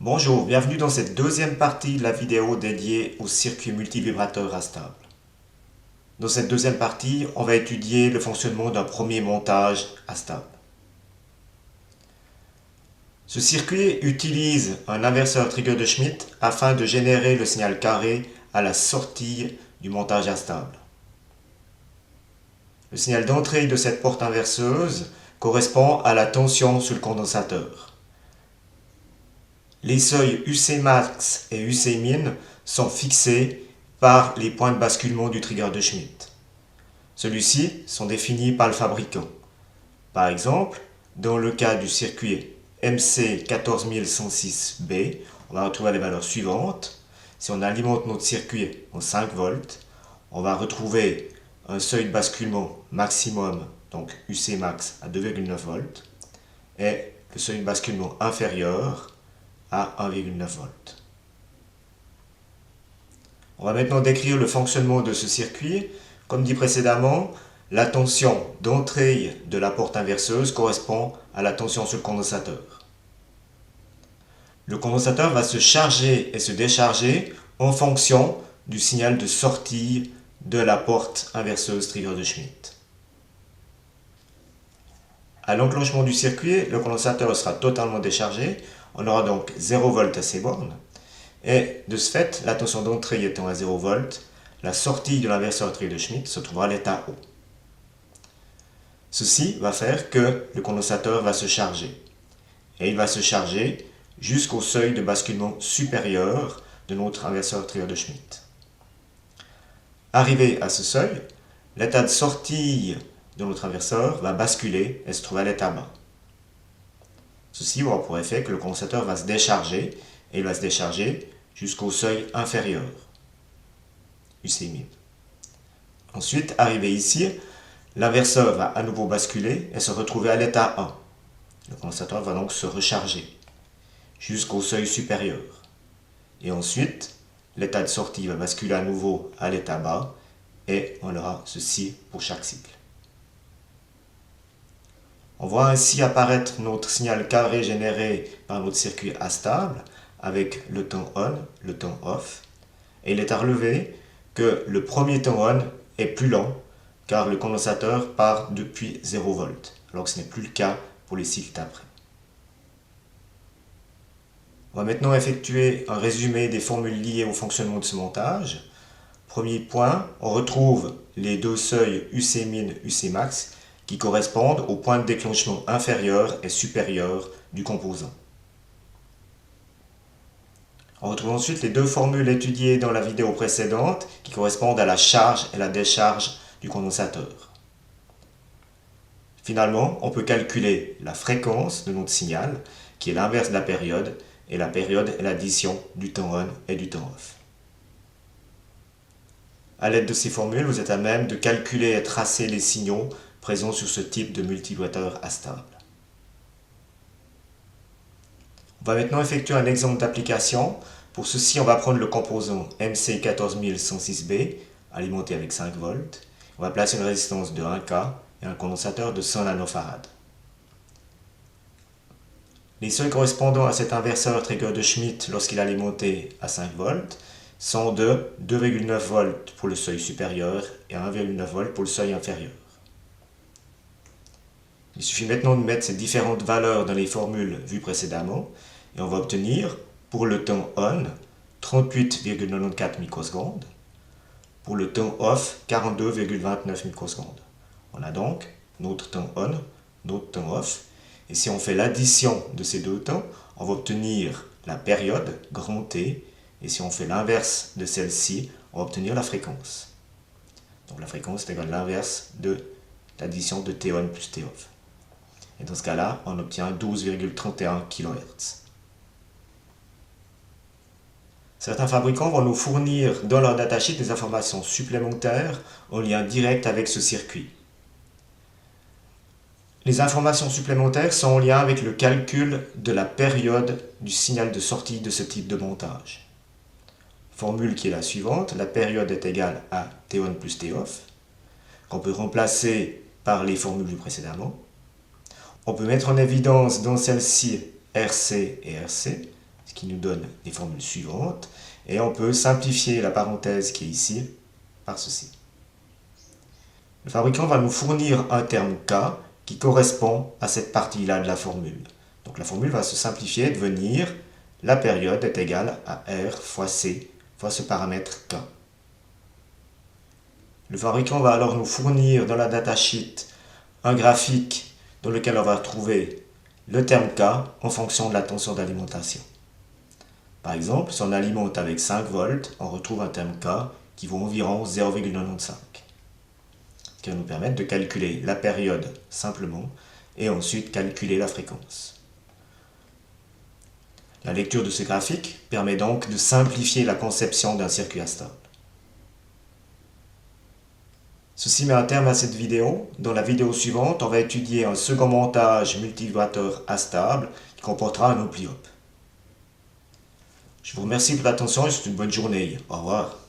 Bonjour, bienvenue dans cette deuxième partie de la vidéo dédiée au circuit multivibrateur astable. Dans cette deuxième partie, on va étudier le fonctionnement d'un premier montage astable. Ce circuit utilise un inverseur trigger de Schmitt afin de générer le signal carré à la sortie du montage astable. Le signal d'entrée de cette porte inverseuse correspond à la tension sur le condensateur. Les seuils UC max et UC min sont fixés par les points de basculement du trigger de Schmitt. Ceux-ci sont définis par le fabricant. Par exemple, dans le cas du circuit MC14106B, on va retrouver les valeurs suivantes. Si on alimente notre circuit en 5 volts, on va retrouver un seuil de basculement maximum, donc UC max à 2,9 volts, et le seuil de basculement inférieur à 1,9 volts. On va maintenant décrire le fonctionnement de ce circuit. Comme dit précédemment, la tension d'entrée de la porte inverseuse correspond à la tension sur le condensateur. Le condensateur va se charger et se décharger en fonction du signal de sortie de la porte inverseuse trigger de Schmitt. À l'enclenchement du circuit, le condensateur sera totalement déchargé. On aura donc 0 V à ces bornes. Et de ce fait, la tension d'entrée étant à 0 V, la sortie de l'inverseur trigger de Schmitt se trouvera à l'état haut. Ceci va faire que le condensateur va se charger. Et il va se charger jusqu'au seuil de basculement supérieur de notre inverseur trigger de Schmitt. Arrivé à ce seuil, l'état de sortie de notre inverseur va basculer et se trouver à l'état bas. Ceci aura pour effet que le condensateur va se décharger, et il va se décharger jusqu'au seuil inférieur, UC min. Ensuite, arrivé ici, l'inverseur va à nouveau basculer et se retrouver à l'état 1. Le condensateur va donc se recharger jusqu'au seuil supérieur. Et ensuite, l'état de sortie va basculer à nouveau à l'état bas, et on aura ceci pour chaque cycle. On voit ainsi apparaître notre signal carré généré par notre circuit astable avec le temps on, le temps off. Et il est à relever que le premier temps on est plus lent car le condensateur part depuis 0 V, alors que ce n'est plus le cas pour les cycles d'après. On va maintenant effectuer un résumé des formules liées au fonctionnement de ce montage. Premier point, on retrouve les deux seuils UC min, UC max qui correspondent au point de déclenchement inférieur et supérieur du composant. On retrouve ensuite les deux formules étudiées dans la vidéo précédente qui correspondent à la charge et la décharge du condensateur. Finalement, on peut calculer la fréquence de notre signal qui est l'inverse de la période, et la période est l'addition du temps on et du temps off. À l'aide de ces formules, vous êtes à même de calculer et tracer les signaux présents sur ce type de multivibrateur astable. On va maintenant effectuer un exemple d'application. Pour ceci, on va prendre le composant MC14106B, alimenté avec 5 volts. On va placer une résistance de 1 K et un condensateur de 100 nanofarad. Les seuils correspondant à cet inverseur trigger de Schmitt lorsqu'il est alimenté à 5 volts sont de 2,9 volts pour le seuil supérieur et 1,9 volts pour le seuil inférieur. Il suffit maintenant de mettre ces différentes valeurs dans les formules vues précédemment et on va obtenir pour le temps on 38,94 microsecondes, pour le temps off 42,29 microsecondes. On a donc notre temps on, notre temps off, et si on fait l'addition de ces deux temps, on va obtenir la période, grand T, et si on fait l'inverse de celle-ci, on va obtenir la fréquence. Donc la fréquence est égale à l'inverse de l'addition de T on plus T off. Et dans ce cas-là, on obtient 12,31 kHz. Certains fabricants vont nous fournir dans leur datasheet des informations supplémentaires en lien direct avec ce circuit. Les informations supplémentaires sont en lien avec le calcul de la période du signal de sortie de ce type de montage. Formule qui est la suivante, la période est égale à T on plus T off, qu'on peut remplacer par les formules du précédemment. On peut mettre en évidence dans celle-ci RC et RC, ce qui nous donne les formules suivantes. Et on peut simplifier la parenthèse qui est ici par ceci. Le fabricant va nous fournir un terme K qui correspond à cette partie-là de la formule. Donc la formule va se simplifier et devenir la période est égale à R fois C fois ce paramètre K. Le fabricant va alors nous fournir dans la datasheet un graphique dans lequel on va trouver le terme K en fonction de la tension d'alimentation. Par exemple, si on alimente avec 5 volts, on retrouve un terme K qui vaut environ 0,95. Ce qui va nous permettre de calculer la période simplement et ensuite calculer la fréquence. La lecture de ce graphique permet donc de simplifier la conception d'un circuit astable. Ceci met un terme à cette vidéo. Dans la vidéo suivante, on va étudier un second montage multivateur astable qui comportera un enveloppe. Je vous remercie pour l'attention et je vous souhaite une bonne journée. Au revoir.